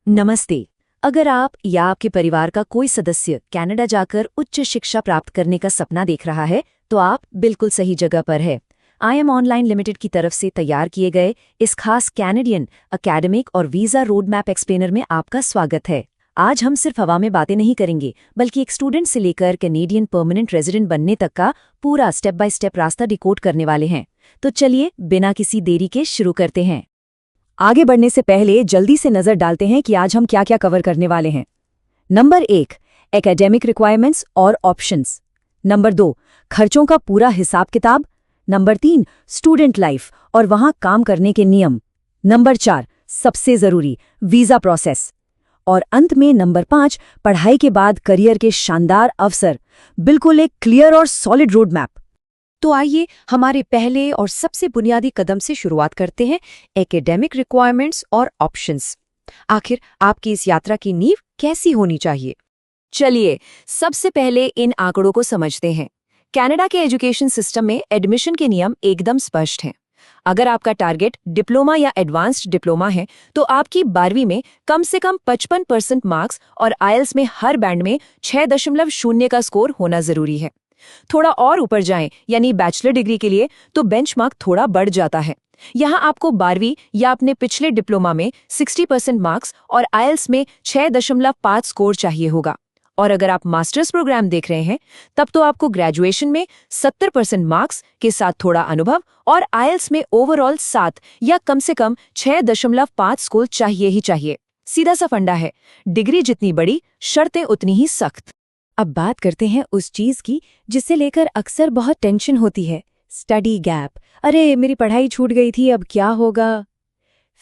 नमस्ते। अगर आप या आपके परिवार का कोई सदस्य कनाडा जाकर उच्च शिक्षा प्राप्त करने का सपना देख रहा है, तो आप बिल्कुल सही जगह पर है। IM ऑनलाइन लिमिटेड की तरफ से तैयार किए गए इस खास कैनेडियन एकेडमिक और वीज़ा रोड मैप एक्सप्लेनर में आपका स्वागत है। आज हम सिर्फ हवा में बातें नहीं करेंगे, बल्कि एक स्टूडेंट से लेकर कैनेडियन परमानेंट रेजिडेंट बनने तक का पूरा स्टेप बाय स्टेप रास्ता डिकोड करने वाले हैं। तो चलिए बिना किसी देरी के शुरू करते हैं। आगे बढ़ने से पहले जल्दी से नजर डालते हैं कि आज हम क्या क्या कवर करने वाले हैं। नंबर 1, एकेडमिक रिक्वायरमेंट्स और ऑप्शंस। नंबर 2, खर्चों का पूरा हिसाब किताब। नंबर 3, स्टूडेंट लाइफ और वहां काम करने के नियम। नंबर 4, सबसे जरूरी वीजा प्रोसेस। और अंत में नंबर 5, पढ़ाई के बाद करियर के शानदार अवसर। बिल्कुल एक क्लियर और सॉलिड रोड मैप। तो आइए हमारे पहले और सबसे बुनियादी कदम से शुरुआत करते हैं, एकेडमिक रिक्वायरमेंट्स और ऑप्शंस। आखिर आपकी इस यात्रा की नींव कैसी होनी चाहिए? चलिए सबसे पहले इन आंकड़ों को समझते हैं। कनाडा के एजुकेशन सिस्टम में एडमिशन के नियम एकदम स्पष्ट हैं। अगर आपका टारगेट डिप्लोमा या एडवांस्ड डिप्लोमा है, तो आपकी 12वीं में कम से कम 55% मार्क्स और आईएलटीएस में हर बैंड में 6.0 का स्कोर होना जरूरी है। थोड़ा और ऊपर जाएं, यानी बैचलर डिग्री के लिए, तो बेंचमार्क थोड़ा बढ़ जाता है। यहाँ आपको 12वीं या अपने पिछले डिप्लोमा में 60% मार्क्स और आईएलटीएस में 6.5 स्कोर चाहिए होगा। और अगर आप मास्टर्स प्रोग्राम देख रहे हैं, तब तो आपको ग्रेजुएशन में 70% मार्क्स के साथ थोड़ा अनुभव और आईएलटीएस में ओवरऑल 7 या कम से कम 6.5 स्कोर चाहिए ही चाहिए। सीधा सा फंडा है, डिग्री जितनी बड़ी, शर्तें उतनी ही सख्त। अब बात करते हैं उस चीज की जिसे लेकर अक्सर बहुत टेंशन होती है, स्टडी गैप। अरे मेरी पढ़ाई छूट गई थी, अब क्या होगा?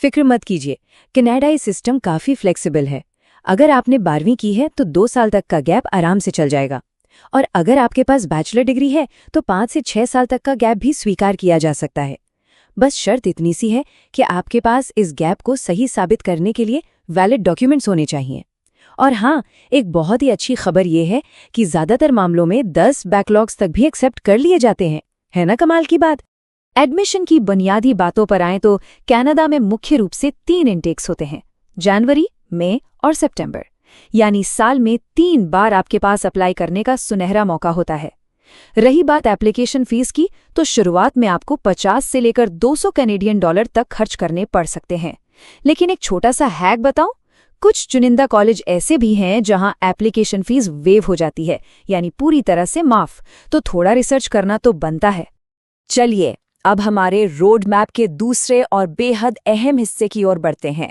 फिक्र मत कीजिए, कनाडाई सिस्टम काफी फ्लेक्सिबल है। अगर आपने 12वीं की है तो 2 साल तक का गैप आराम से चल जाएगा। और अगर आपके पास बैचलर डिग्री है तो 5 से 6 साल तक का गैप भी स्वीकार किया जा सकता है। बस शर्त इतनी सी है कि आपके पास इस गैप को सही साबित करने के लिए वैलिड डॉक्यूमेंट्स होने चाहिए। और हाँ, एक बहुत ही अच्छी खबर ये है कि ज्यादातर मामलों में 10 बैकलॉग्स तक भी एक्सेप्ट कर लिए जाते हैं। है ना कमाल की बात? एडमिशन की बुनियादी बातों पर आएं तो कनाडा में मुख्य रूप से 3 इनटेक्स होते हैं, जनवरी, मई और सितंबर। यानी साल में 3 बार आपके पास अप्लाई करने का सुनहरा मौका होता है। रही बात एप्लीकेशन फीस की, तो शुरुआत में आपको 50 से लेकर 200 कैनेडियन डॉलर तक खर्च करने पड़ सकते हैं। लेकिन एक छोटा सा हैक बताऊं, कुछ चुनिंदा कॉलेज ऐसे भी हैं जहां एप्लीकेशन फीस वेव हो जाती है, यानी पूरी तरह से माफ। तो थोड़ा रिसर्च करना तो बनता है। चलिए अब हमारे रोड मैप के दूसरे और बेहद अहम हिस्से की ओर बढ़ते हैं,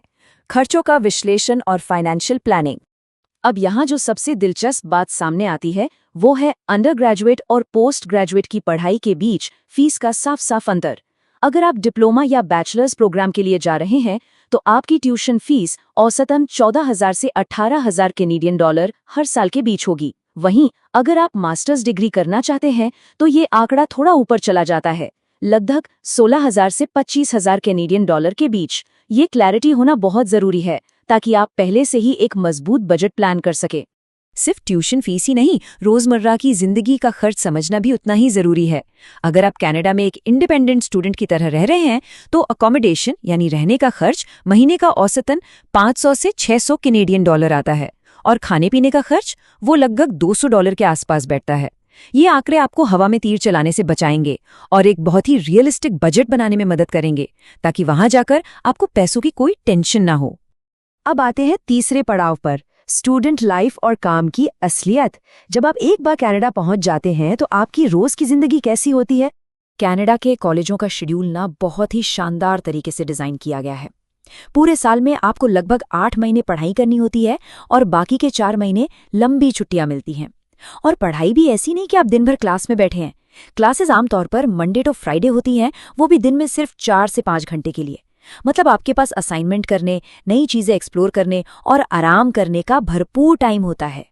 खर्चों का विश्लेषण और फाइनेंशियल प्लानिंग। अब यहाँ जो सबसे दिलचस्प बात सामने आती है, वो है अंडर ग्रेजुएट और पोस्ट ग्रेजुएट की पढ़ाई के बीच फीस का साफ साफ अंतर। अगर आप डिप्लोमा या बैचलर्स प्रोग्राम के लिए जा रहे हैं, तो आपकी ट्यूशन फीस औसतन 14,000 से 18,000 कैनेडियन डॉलर हर साल के बीच होगी। वहीं अगर आप मास्टर्स डिग्री करना चाहते हैं, तो ये आंकड़ा थोड़ा ऊपर चला जाता है, लगभग 16,000 से 25,000 कैनेडियन डॉलर के बीच। ये क्लैरिटी होना बहुत जरूरी है, ताकि आप पहले से ही एक मजबूत बजट प्लान कर सके। सिर्फ ट्यूशन फीस ही नहीं, रोजमर्रा की जिंदगी का खर्च समझना भी उतना ही जरूरी है। अगर आप कनाडा में एक इंडिपेंडेंट स्टूडेंट की तरह रह रहे हैं, तो अकोमोडेशन यानी रहने का खर्च महीने का औसतन 500 से 600 कैनेडियन डॉलर आता है। और खाने पीने का खर्च वो लगभग $200 के आसपास बैठता है। ये आंकड़े आपको हवा में तीर चलाने से बचाएंगे और एक बहुत ही रियलिस्टिक बजट बनाने में मदद करेंगे, ताकि वहां जाकर आपको पैसों की कोई टेंशन ना हो। अब आते हैं तीसरे पड़ाव पर, स्टूडेंट लाइफ और काम की असलियत। जब आप एक बार कनाडा पहुंच जाते हैं, तो आपकी रोज की जिंदगी कैसी होती है? कनाडा के कॉलेजों का शेड्यूल ना बहुत ही शानदार तरीके से डिजाइन किया गया है। पूरे साल में आपको लगभग 8 महीने पढ़ाई करनी होती है और बाकी के 4 महीने लंबी छुट्टियां मिलती हैं। और पढ़ाई भी ऐसी नहीं कि आप दिन भर क्लास में बैठे हैं। क्लासेस आमतौर पर मंडे टू फ्राइडे होती हैं, वो भी दिन में सिर्फ 4 से 5 घंटे के लिए। मतलब आपके पास असाइनमेंट करने, नई चीजें एक्सप्लोर करने और आराम करने का भरपूर टाइम होता है।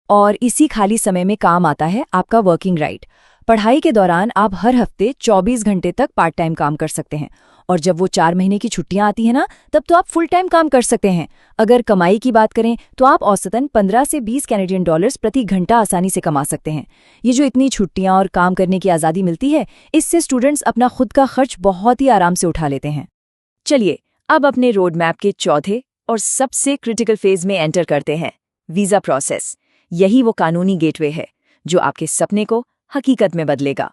और इसी खाली समय में काम आता है आपका वर्किंग राइट। पढ़ाई के दौरान आप हर हफ्ते 24 घंटे तक पार्ट टाइम काम कर सकते हैं, और जब वो 4 महीने की छुट्टियां आती हैं ना, तब तो आप फुल टाइम काम कर सकते हैं। अगर कमाई की बात करें, तो आप औसतन 15 से 20 कैनेडियन डॉलर्स प्रति घंटा आसानी से कमा सकते हैं। ये जो इतनी छुट्टियां और काम करने की आज़ादी मिलती है, इससे स्टूडेंट्स अपना खुद का खर्च बहुत ही आराम से उठा लेते हैं। चलिए अब अपने रोड मैप के चौथे और सबसे क्रिटिकल फेज में एंटर करते हैं, वीजा प्रोसेस। यही वो कानूनी गेटवे है जो आपके सपने को हकीकत में बदलेगा।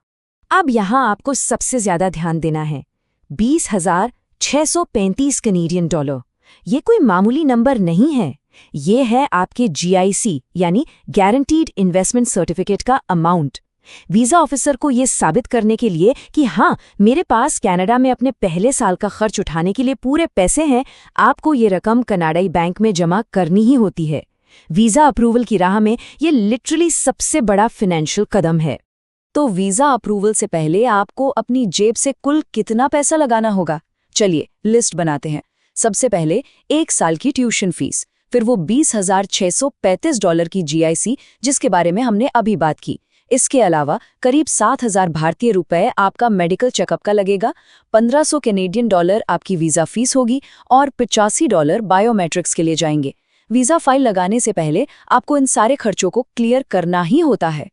अब यहाँ आपको सबसे ज्यादा ध्यान देना है, 20,635 कैनेडियन डॉलर। ये कोई मामूली नंबर नहीं है, ये है आपके GIC यानी गारंटीड इन्वेस्टमेंट सर्टिफिकेट का अमाउंट। वीजा ऑफिसर को ये साबित करने के लिए कि हाँ, मेरे पास कनाडा में अपने पहले साल का खर्च उठाने के लिए पूरे पैसे हैं, आपको ये रकम कनाडाई बैंक में जमा करनी ही होती है। वीजा अप्रूवल की राह में ये लिटरली सबसे बड़ा फाइनेंशियल कदम है। तो वीजा अप्रूवल से पहले आपको अपनी जेब से कुल कितना पैसा लगाना होगा? चलिए लिस्ट बनाते हैं। सबसे पहले 1 साल की ट्यूशन फीस, फिर वो $20,635 की GIC जिसके बारे में हमने अभी बात की। इसके अलावा करीब 7,000 भारतीय रुपए आपका मेडिकल चेकअप का लगेगा, 1,500 कैनेडियन डॉलर आपकी वीजा फीस होगी और $85 बायोमेट्रिक्स के लिए जाएंगे। वीजा फाइल लगाने से पहले आपको इन सारे खर्चों को क्लियर करना ही होता है।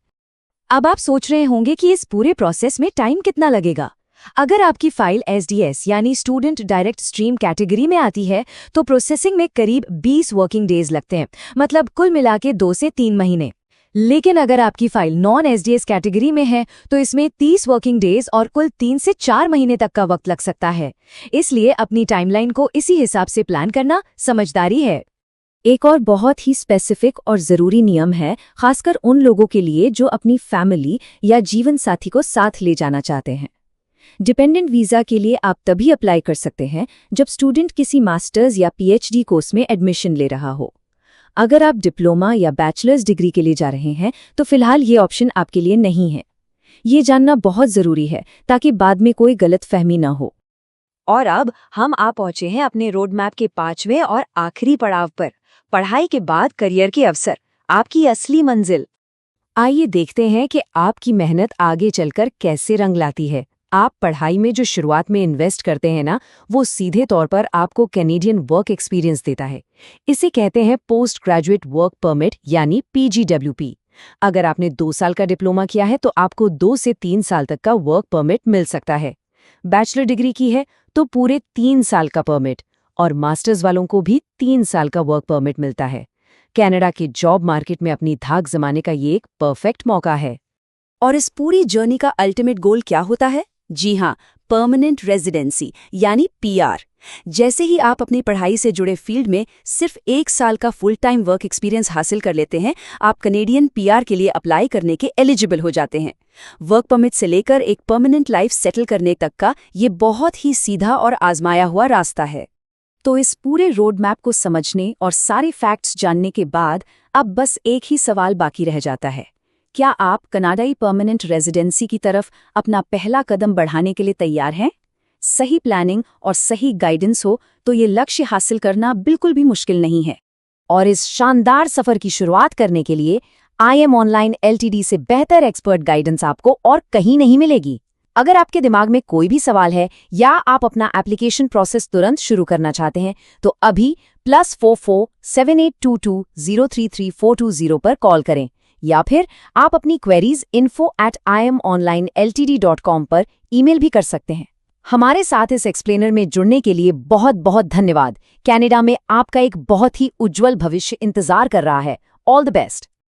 अब आप सोच रहे होंगे कि इस पूरे प्रोसेस में टाइम कितना लगेगा। अगर आपकी फाइल SDS यानी स्टूडेंट डायरेक्ट स्ट्रीम कैटेगरी में आती है तो प्रोसेसिंग में करीब 20 वर्किंग डेज लगते हैं, मतलब कुल मिला के 2 से 3 महीने। लेकिन अगर आपकी फाइल नॉन SDS कैटेगरी में है तो इसमें 30 वर्किंग डेज और कुल 3 से 4 महीने तक का वक्त लग सकता है। इसलिए अपनी टाइमलाइन को इसी हिसाब से प्लान करना समझदारी है। एक और बहुत ही स्पेसिफिक और ज़रूरी नियम है, खासकर उन लोगों के लिए जो अपनी फैमिली या जीवन साथी को साथ ले जाना चाहते हैं। डिपेंडेंट वीज़ा के लिए आप तभी अप्लाई कर सकते हैं जब स्टूडेंट किसी मास्टर्स या PhD कोर्स में एडमिशन ले रहा हो। अगर आप डिप्लोमा या बैचलर्स डिग्री के लिए जा रहे हैं तो फिलहाल ये ऑप्शन आपके लिए नहीं है। ये जानना बहुत ज़रूरी है ताकि बाद में कोई गलतफहमी ना हो। और अब हम आ पहुंचे हैं अपने रोड मैप के 5वें और आखिरी पड़ाव पर, पढ़ाई के बाद करियर के अवसर, आपकी असली मंजिल। आइए देखते हैं कि आपकी मेहनत आगे चलकर कैसे रंग लाती है। आप पढ़ाई में जो शुरुआत में इन्वेस्ट करते हैं ना, वो सीधे तौर पर आपको कैनेडियन वर्क एक्सपीरियंस देता है। इसे कहते हैं पोस्ट ग्रेजुएट वर्क परमिट यानी PGWP। अगर आपने 2 साल का डिप्लोमा किया है तो आपको 2 से 3 साल तक का वर्क परमिट मिल सकता है। बैचलर डिग्री की है तो पूरे 3 साल का परमिट, और मास्टर्स वालों को भी 3 साल का वर्क परमिट मिलता है। कनाडा के जॉब मार्केट में अपनी धाक जमाने का ये एक परफेक्ट मौका है। और इस पूरी जर्नी का अल्टीमेट गोल क्या होता है? जी हाँ, परमानेंट रेजिडेंसी यानी PR। जैसे ही आप अपनी पढ़ाई से जुड़े फील्ड में सिर्फ 1 साल का फुल टाइम वर्क एक्सपीरियंस हासिल कर लेते हैं, आप कनेडियन PR के लिए अप्लाई करने के एलिजिबल हो जाते हैं। वर्क परमिट से लेकर एक परमानेंट लाइफ सेटल करने तक का ये बहुत ही सीधा और आजमाया हुआ रास्ता है। तो इस पूरे रोड मैप को समझने और सारे फैक्ट्स जानने के बाद अब बस एक ही सवाल बाकी रह जाता है, क्या आप कनाडाई परमानेंट रेजिडेंसी की तरफ अपना पहला कदम बढ़ाने के लिए तैयार हैं? सही प्लानिंग और सही गाइडेंस हो तो ये लक्ष्य हासिल करना बिल्कुल भी मुश्किल नहीं है। और इस शानदार सफर की शुरुआत करने के लिए IM ऑनलाइन LTD से बेहतर एक्सपर्ट गाइडेंस आपको और कहीं नहीं मिलेगी। अगर आपके दिमाग में कोई भी सवाल है या आप अपना एप्लीकेशन प्रोसेस तुरंत शुरू करना चाहते हैं तो अभी +44 7822 033420 पर कॉल करें, या फिर आप अपनी क्वेरीज info@imonlineltd.com पर ईमेल भी कर सकते हैं। हमारे साथ इस एक्सप्लेनर में जुड़ने के लिए बहुत बहुत धन्यवाद। कनाडा में आपका एक बहुत ही उज्जवल भविष्य इंतजार कर रहा है। All the best.